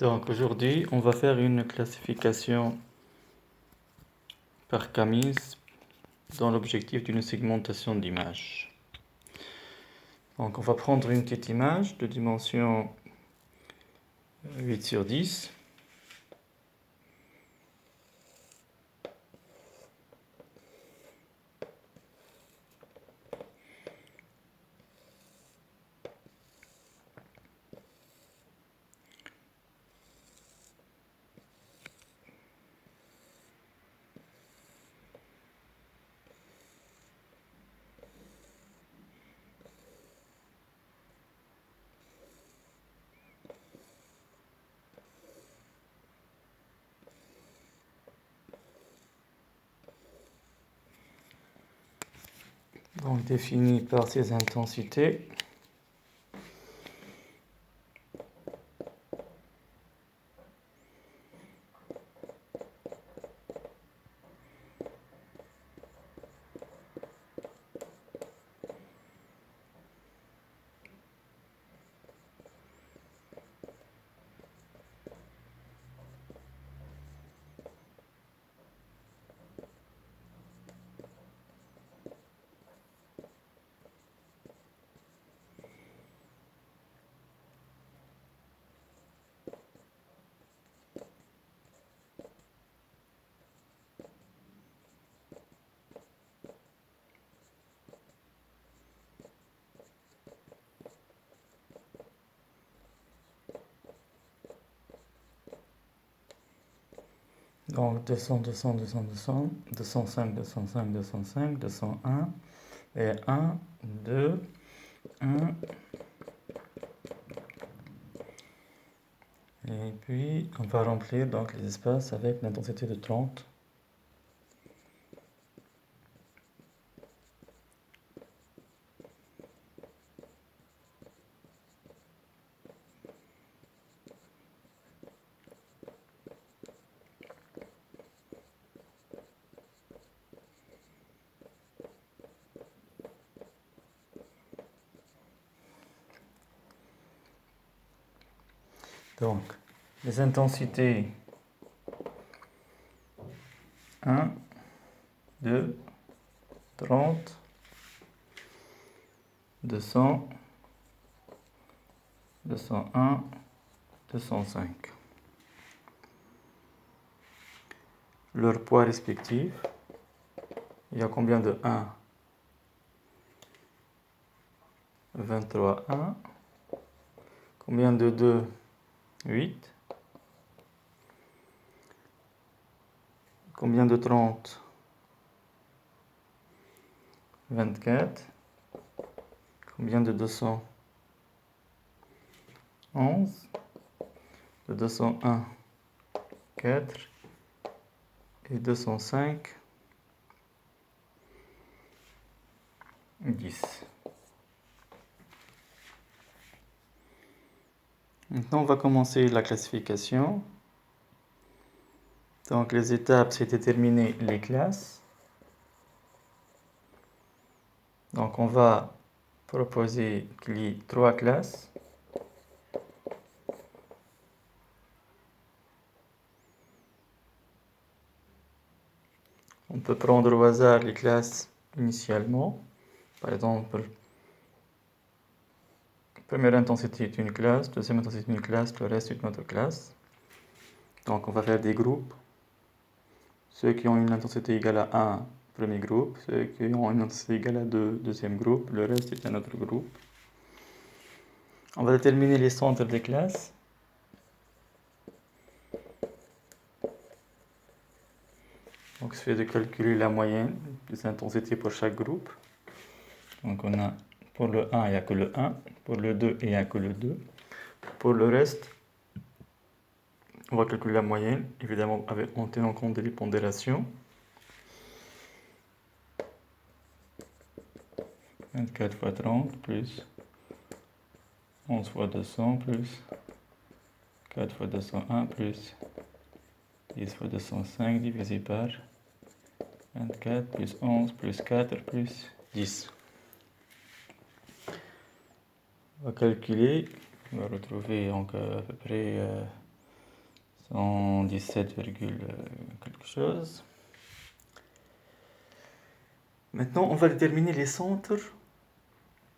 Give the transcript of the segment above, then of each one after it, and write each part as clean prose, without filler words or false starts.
Donc aujourd'hui, on va faire une classification par Camis dans l'objectif d'une segmentation d'image. Donc on va prendre une petite image de dimension 8/10. Donc définie par ces intensités. Donc 200, 200, 200, 200, 205, 205, 205, 201, et 1, 2, 1. Et puis on va remplir donc les espaces avec l'intensité de 30. Donc, les intensités 1, 2, 30, 200, 201, 205. Leur poids respectif, il y a combien de 1? 23, 1. Combien de 2? 8. Combien de 30? 24. Combien de 200? 11. De 201, 4. Et 205, 10. Maintenant, on va commencer la classification. Donc, les étapes, c'est déterminer les classes. Donc, on va proposer qu'il y ait 3 classes. On peut prendre au hasard les classes initialement. Par exemple, première intensité est une classe, deuxième intensité est une classe, le reste est une autre classe. Donc, on va faire des groupes. Ceux qui ont une intensité égale à 1, premier groupe. Ceux qui ont une intensité égale à 2, deuxième groupe. Le reste est un autre groupe. On va déterminer les centres des classes. Donc, il suffit de calculer la moyenne des intensités pour chaque groupe. Donc, on a pour le 1, il n'y a que le 1. Pour le 2, il n'y a que le 2. Pour le reste, on va calculer la moyenne, évidemment en tenant compte des pondérations. 24 fois 30 plus 11 fois 200 plus 4 fois 201 plus 10 fois 205 divisé par 24 plus 11 plus 4 plus 10. On va calculer, on va retrouver donc à peu près 117, quelque chose. Maintenant, on va déterminer les centres,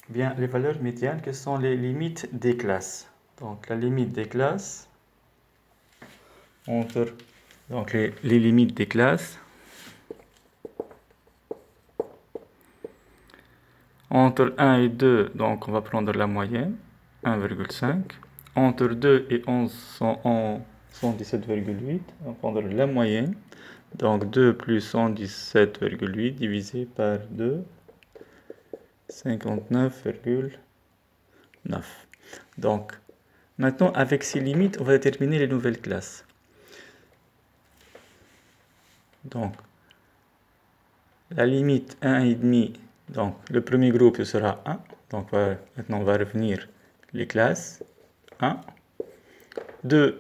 bien les valeurs médianes, qui sont les limites des classes. Donc, la limite des classes entre donc les limites des classes entre 1 et 2, donc on va prendre la moyenne, 1,5. Entre 2 et 11, 117,8, on va prendre la moyenne. Donc 2 plus 117,8 divisé par 2, 59,9. Donc, maintenant, avec ces limites, on va déterminer les nouvelles classes. Donc, la limite 1,5, donc le premier groupe sera 1. Donc, maintenant, on va revenir les classes. 1. 2,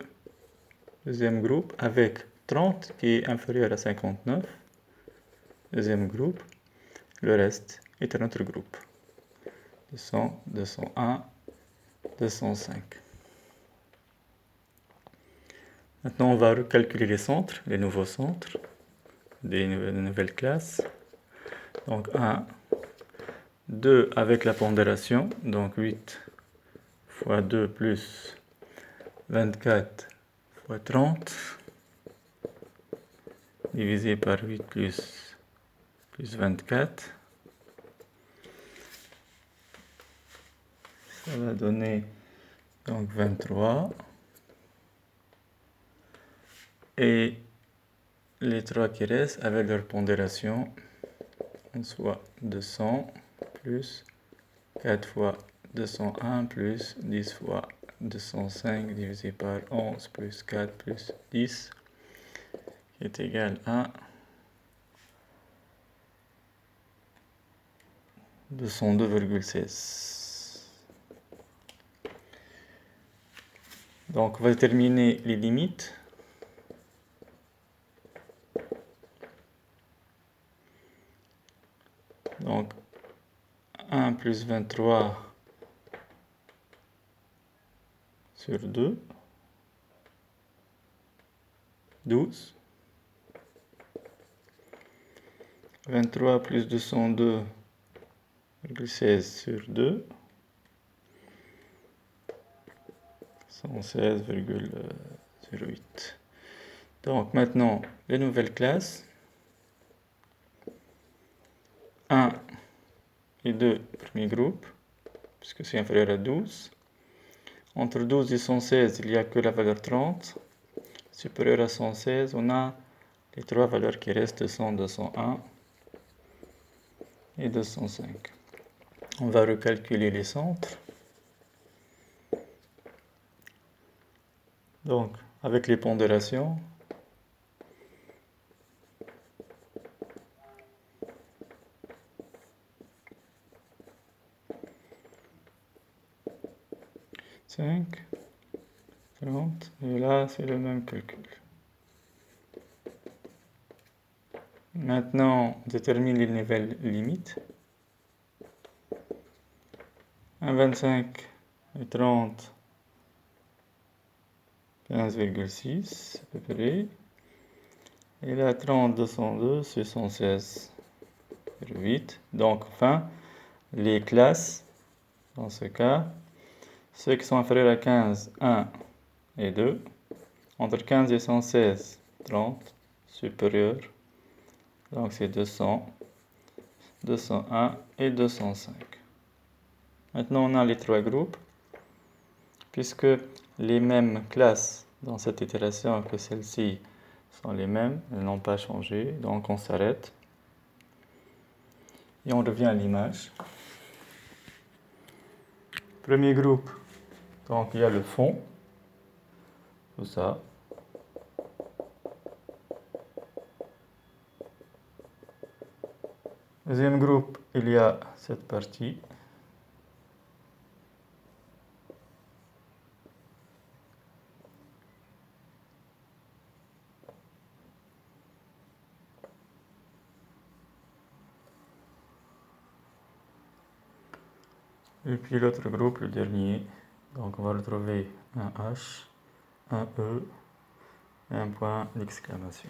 deuxième groupe, avec 30 qui est inférieur à 59. Deuxième groupe. Le reste est un autre groupe. 200, 201, 205. Maintenant, on va recalculer les centres, les nouveaux centres des nouvelles classes. Donc 1, 2 avec la pondération, donc 8 fois 2 plus 24 fois 30, divisé par 8 plus 24. Ça va donner donc 23. Et les 3 qui restent avec leur pondération, soit 200 plus 4 fois 201 plus 10 fois 205 divisé par 11 plus 4 plus 10 qui est égal à 202,16. Donc on va déterminer les limites. Donc 1 plus 23 sur 2, 12. 23 plus 202,16 sur 2, 116,08. Donc maintenant, les nouvelles classes. 1 et 2, premier groupe, puisque c'est inférieur à 12. Entre 12 et 116, il n'y a que la valeur 30. Supérieur à 116, on a les 3 valeurs qui restent, 200, 201 et 205. On va recalculer les centres. Donc, avec les pondérations, cinq, 30, et là c'est le même calcul. Maintenant, on détermine les nouvelles limites. 1, 25 et 30, 15,6 à peu près. Et là, 30, 202, c'est 116,8. Donc, enfin, les classes, dans ce cas, ceux qui sont inférieurs à 15, 1 et 2. Entre 15 et 116, 30, supérieur. Donc, c'est 200, 201 et 205. Maintenant, on a les 3 groupes, puisque les mêmes classes dans cette itération que celle-ci sont les mêmes, elles n'ont pas changé, donc on s'arrête. Et on revient à l'image. Premier groupe, donc il y a le fond, tout ça. Deuxième groupe, il y a cette partie. Et puis l'autre groupe, le dernier. Donc on va retrouver un H, un E, un point d'exclamation.